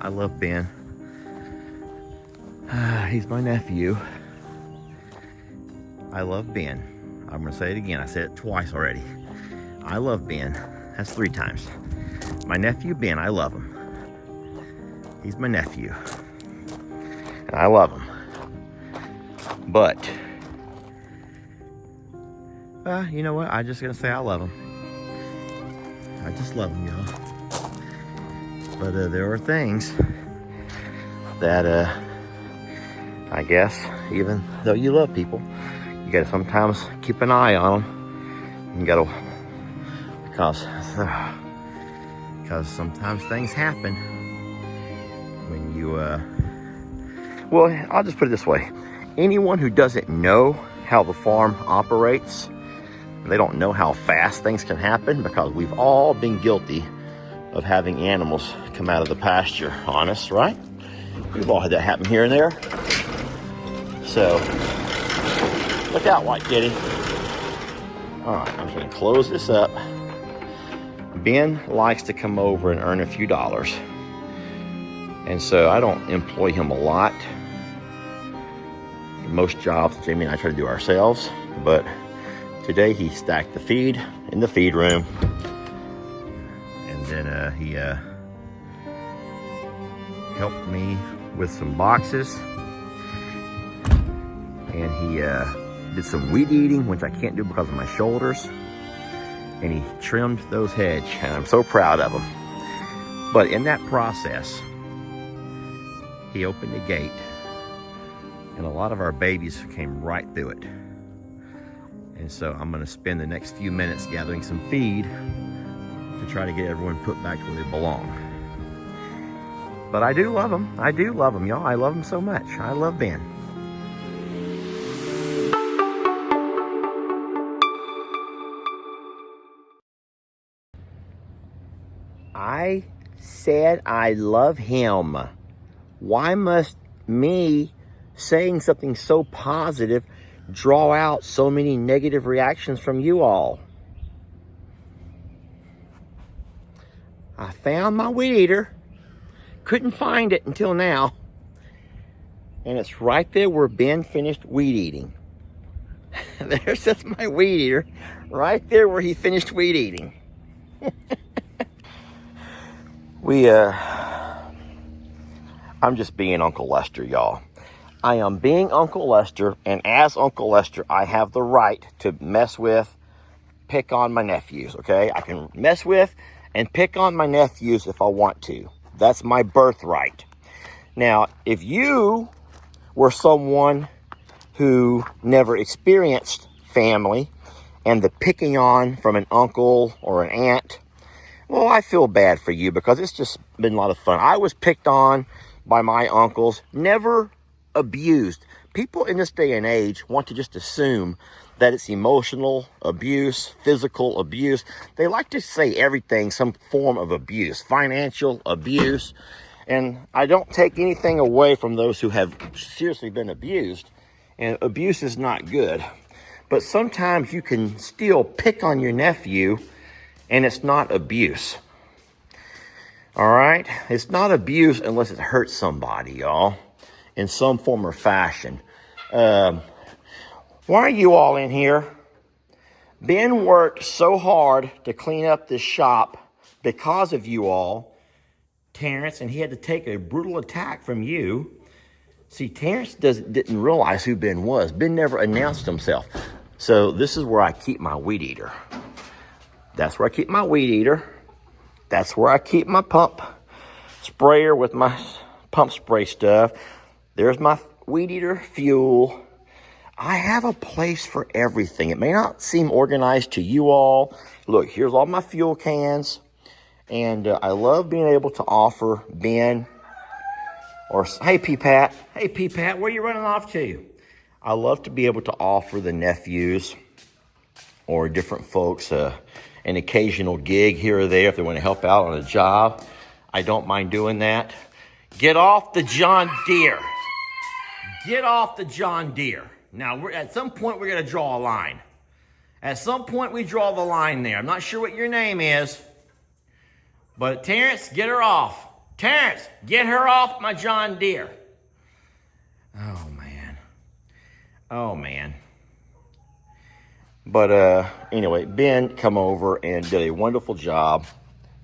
I love Ben. He's my nephew. I love Ben. I'm gonna say it again. I said it twice already. I love Ben. That's 3 times. My nephew Ben, I love him. He's my nephew. And I love him. But, you know what? I'm just gonna say I love him. I just love him, y'all. But there are things that, I guess, even though you love people, you gotta sometimes keep an eye on them. You gotta, because sometimes things happen when you, well, I'll just put it this way. Anyone who doesn't know how the farm operates, they don't know how fast things can happen, because we've all been guilty of having animals come out of the pasture on us, right? We've all had that happen here and there. So, look out, white kitty. All right, I'm just gonna close this up. Ben likes to come over and earn a few dollars. And so I don't employ him a lot. Most jobs, Jamie and I try to do ourselves, but today he stacked the feed in the feed room, and then he helped me with some boxes, and he did some weed eating, which I can't do because of my shoulders, and he trimmed those hedge, and I'm so proud of him. But in that process, he opened the gate, and a lot of our babies came right through it. And so I'm gonna spend the next few minutes gathering some feed to try to get everyone put back where they belong. But I do love them. I do love them, y'all. I love them so much. I love Ben. I said I love him. Why must me saying something so positive draw out so many negative reactions from you all? I found my weed eater. Couldn't find it until now. And it's right there where Ben finished weed eating. That's my weed eater. Right there where he finished weed eating. I'm just being Uncle Lester, y'all. I am being Uncle Lester, and as Uncle Lester, I have the right to mess with, pick on my nephews, okay? I can mess with and pick on my nephews if I want to. That's my birthright. Now, if you were someone who never experienced family and the picking on from an uncle or an aunt, well, I feel bad for you, because it's just been a lot of fun. I was picked on by my uncles, never abused. People in this day and age want to just assume that it's emotional abuse, physical abuse. They like to say everything some form of abuse, financial abuse. And I don't take anything away from those who have seriously been abused. And abuse is not good. But sometimes you can still pick on your nephew and it's not abuse. All right? It's not abuse unless it hurts somebody, y'all, in some form or fashion. Why are you all in here? Ben worked so hard to clean up this shop because of you all, Terrence, and he had to take a brutal attack from you. See, Terrence didn't realize who Ben was. Ben never announced himself. So this is where I keep my weed eater. That's where I keep my weed eater. That's where I keep my pump sprayer with my pump spray stuff. There's my weed eater fuel. I have a place for everything. It may not seem organized to you all. Look, here's all my fuel cans. And I love being able to offer Ben, or, hey, P-Pat. Hey, P-Pat, where are you running off to? I love to be able to offer the nephews or different folks an occasional gig here or there if they want to help out on a job. I don't mind doing that. Get off the John Deere. Get off the John Deere. Now, at some point, we're going to draw a line. At some point, we draw the line there. I'm not sure what your name is, but Terrence, get her off. Terrence, get her off my John Deere. Oh, man. Oh, man. But anyway, Ben come over and did a wonderful job.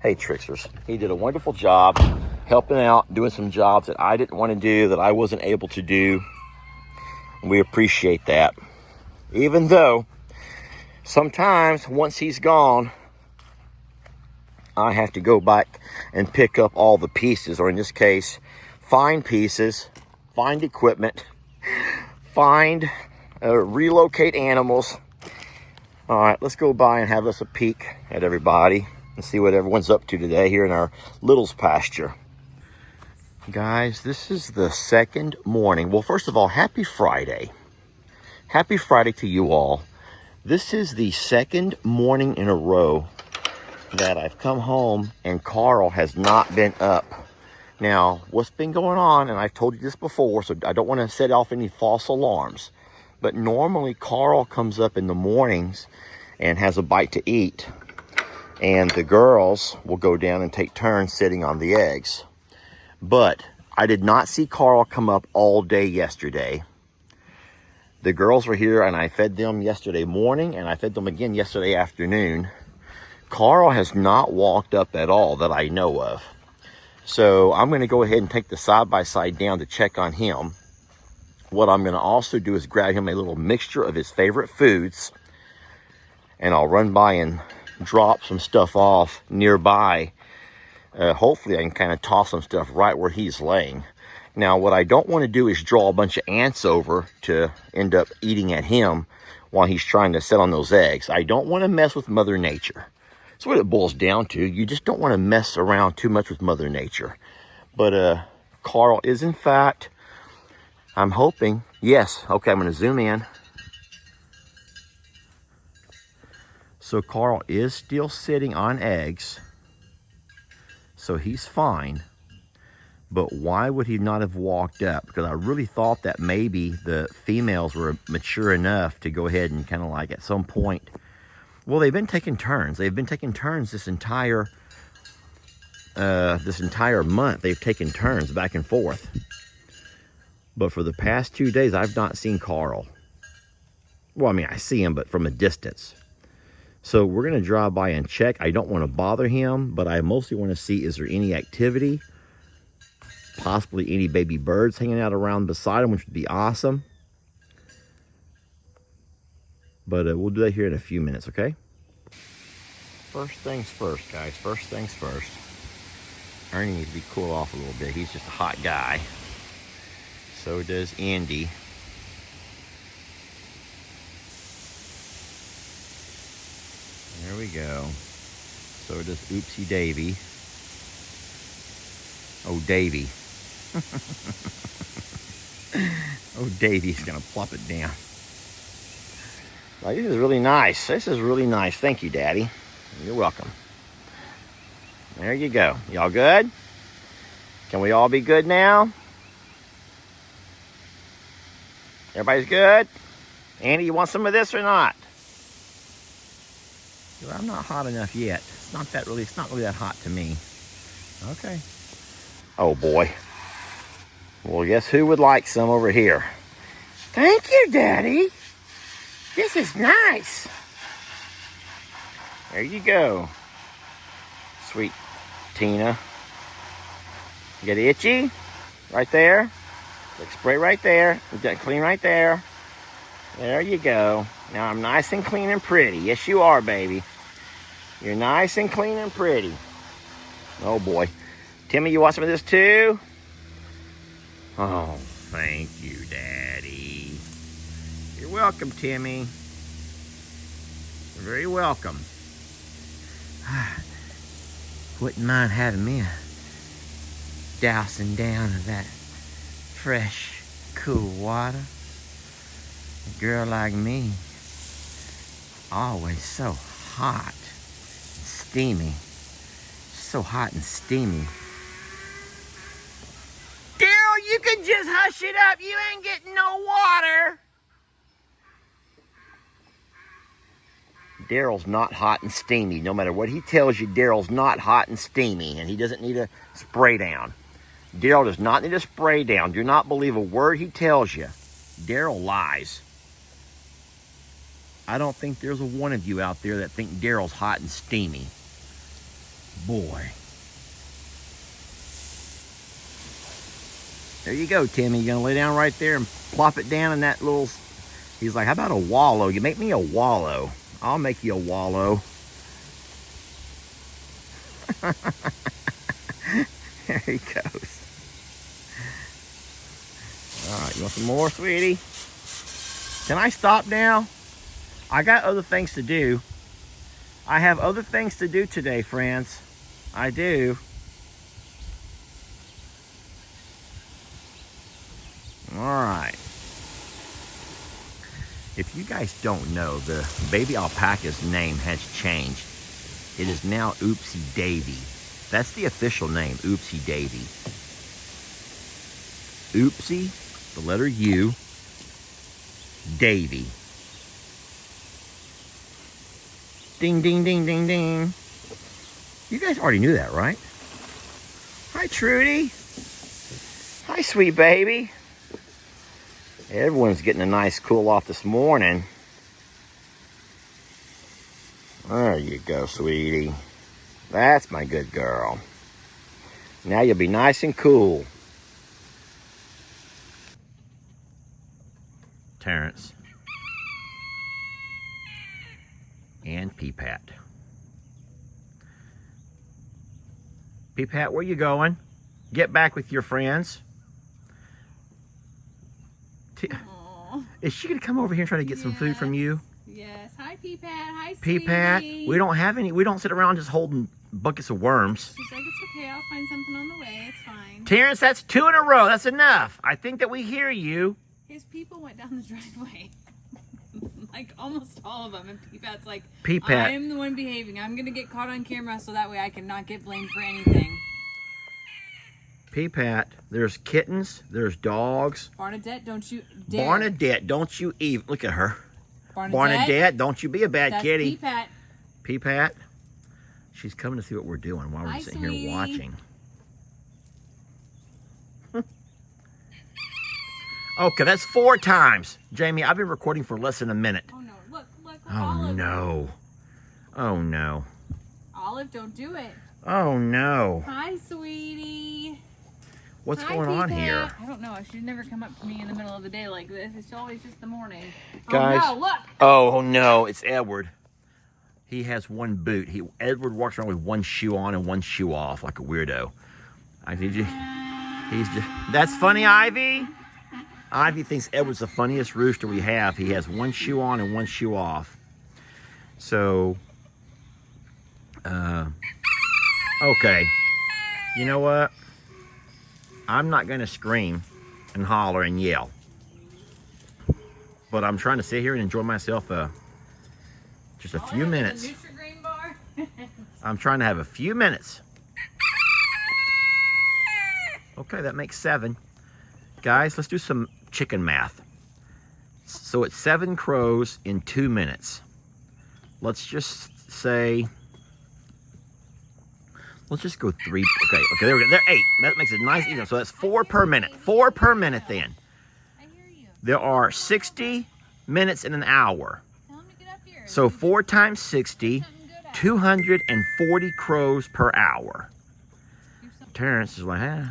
Hey, Tricksters. He did a wonderful job helping out, doing some jobs that I didn't want to do, that I wasn't able to do. We appreciate that. Even though sometimes once he's gone, I have to go back and pick up all the pieces, or in this case, find pieces, find equipment, relocate animals. All right, let's go by and have us a peek at everybody and see what everyone's up to today here in our Little's pasture. Guys, this is the second morning. Well, first of all, happy Friday. Happy Friday to you all. This is the second morning in a row that I've come home and Carl has not been up. Now, what's been going on, and I've told you this before, so I don't want to set off any false alarms, but normally Carl comes up in the mornings and has a bite to eat, and the girls will go down and take turns sitting on the eggs. But I did not see Carl come up all day yesterday. The girls were here and I fed them yesterday morning and I fed them again yesterday afternoon. Carl has not walked up at all that I know of. So I'm going to go ahead and take the side-by-side down to check on him. What I'm going to also do is grab him a little mixture of his favorite foods, and I'll run by and drop some stuff off nearby. Hopefully I can kind of toss some stuff right where he's laying. Now, what I don't want to do is draw a bunch of ants over to end up eating at him while he's trying to set on those eggs. I don't want to mess with Mother Nature. That's what it boils down to. You just don't want to mess around too much with Mother Nature. But Carl is, in fact, I'm hoping, yes, okay, I'm going to zoom in. So Carl is still sitting on eggs, so he's fine. But why would he not have walked up? Because I really thought that maybe the females were mature enough to go ahead and kind of like at some point. Well, they've been taking turns. They've been taking turns this entire month. They've taken turns back and forth. But for the past 2 days, I've not seen Carl. Well, I mean, I see him, but from a distance. So we're going to drive by and check. I don't want to bother him, but I mostly want to see, is there any activity? Possibly any baby birds hanging out around beside him, which would be awesome. But we'll do that here in a few minutes, okay? First things first, guys. First things first. Ernie needs to be cool off a little bit. He's just a hot guy. So does Andy. There we go. So does Oopsie Davy. Oh, Davy. Oh, Davy's gonna plop it down. Well, this is really nice. This is really nice. Thank you, Daddy. You're welcome. There you go. Y'all good? Can we all be good now? Everybody's good? Andy, you want some of this or not? Well, I'm not hot enough yet. It's not really that hot to me. Okay. Oh boy. Well, guess who would like some over here? Thank you, Daddy. This is nice. There you go. Sweet Tina. You get itchy? Right there. Like spray right there. You got clean right there. There you go. Now I'm nice and clean and pretty. Yes, you are, baby. You're nice and clean and pretty. Oh boy. Timmy, you want some of this too? Oh, thank you, Daddy. You're welcome, Timmy. You're very welcome. Wouldn't mind having me a dousing down of that fresh, cool water. A girl like me, always so hot and steamy. So hot and steamy. Daryl, you can just hush it up. You ain't getting no water. Daryl's not hot and steamy. No matter what he tells you, Daryl's not hot and steamy, and he doesn't need a spray down. Daryl does not need a spray down. Do not believe a word he tells you. Daryl lies. I don't think there's a one of you out there that think Daryl's hot and steamy. Boy. There you go, Timmy. You're going to lay down right there and plop it down in that little... He's like, how about a wallow? You make me a wallow. I'll make you a wallow. There he goes. All right, you want some more, sweetie? Can I stop now? I got other things to do. I have other things to do today, friends. I do. All right. If you guys don't know, the baby alpaca's name has changed. It is now Oopsie Davy. That's the official name, Oopsie Davy. Oopsie, the letter U, Davy. Ding, ding, ding, ding, ding. You guys already knew that, right? Hi, Trudy. Hi, sweet baby. Everyone's getting a nice cool off this morning. There you go, sweetie. That's my good girl. Now you'll be nice and cool. Terrence. And Peepat. Peepat, where you going? Get back with your friends. Is she gonna come over here and try to get some food from you? Yes. Hi, Peepat. Hi, sweetie. Peepat, we don't have any. We don't sit around just holding buckets of worms. She's like, it's okay. I'll find something on the way. It's fine. Terrence, that's 2 in a row. That's enough. I think that we hear you. His people went down the driveway. Like almost all of them. And Peepat's like, Peepat, I am the one behaving. I'm gonna get caught on camera so that way I cannot get blamed for anything. Peepat, there's kittens, there's dogs. Barnadette, don't you dare. Barnadette, don't you even look at her. Barnadette, don't you be a bad that's kitty. Peepat. Peepat, she's coming to see what we're doing while we're sitting sweetie. here watching. Okay, that's 4 times. Jamie, I've been recording for less than a minute. Oh no, look, Oh Olive. no. Oh no. Olive, don't do it. Oh no. Hi, sweetie. What's Hi, going on Peepat. here? I don't know. She'd never come up to me in the middle of the day like this. It's always just the morning. Guys. Oh no, look. Oh no, it's Edward. He has one boot. Edward walks around with one shoe on and one shoe off like a weirdo. That's funny, Ivy. Ivy thinks Edward's the funniest rooster we have. He has one shoe on and one shoe off. So, okay. You know what? I'm not going to scream and holler and yell. But I'm trying to sit here and enjoy myself just a few minutes. Nutri-Grain bar. I'm trying to have a few minutes. Okay, that makes 7. Guys, let's do some chicken math. So it's 7 crows in 2 minutes. Let's just say, let's just go 3. Okay, there we go. There 8. That makes it nice even. So that's 4 per minute. 4 per minute then. I hear you. There are 60 minutes in an hour. Tell him to get up here. So 4 times 60, 240 crows per hour. Terrence is like,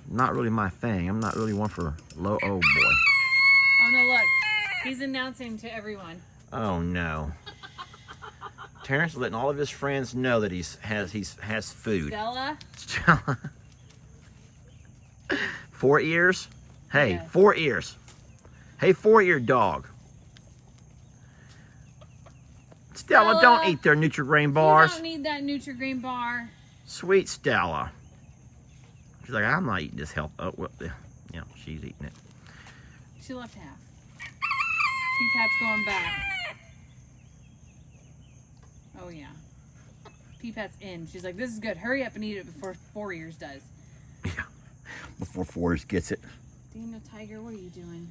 not really my thing. I'm not really one for low. Oh boy. Oh no, look. He's announcing to everyone. Oh no. Terrence is letting all of his friends know that he has food. Stella? 4 ears? Hey, Yes. 4 ears. Hey, 4-eared dog. Stella, don't eat their Nutri-Grain bars. You don't need that Nutri-Grain bar. Sweet Stella. She's like, I'm not eating this health. Oh, well, yeah, she's eating it. She left half. Peepat's going back. Oh yeah. Peepat's in. She's like, this is good. Hurry up and eat it before 4 ears does. Yeah, before 4 ears gets it. Daniel Tiger, what are you doing?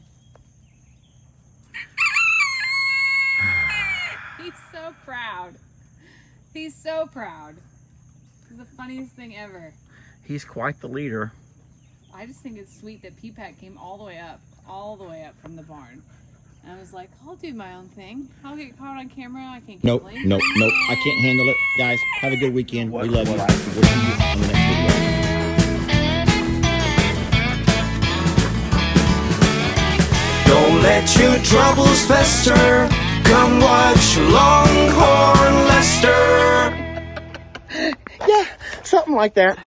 He's so proud. He's so proud. It's the funniest thing ever. He's quite the leader. I just think it's sweet that Peepat came all the way up from the barn. And I was like, I'll do my own thing. I'll get caught on camera. I can't get Nope. I can't handle it. Guys, have a good weekend. We love you. We'll see you on the next video. Don't let your troubles fester. Come watch Longhorn Lester. Yeah, something like that.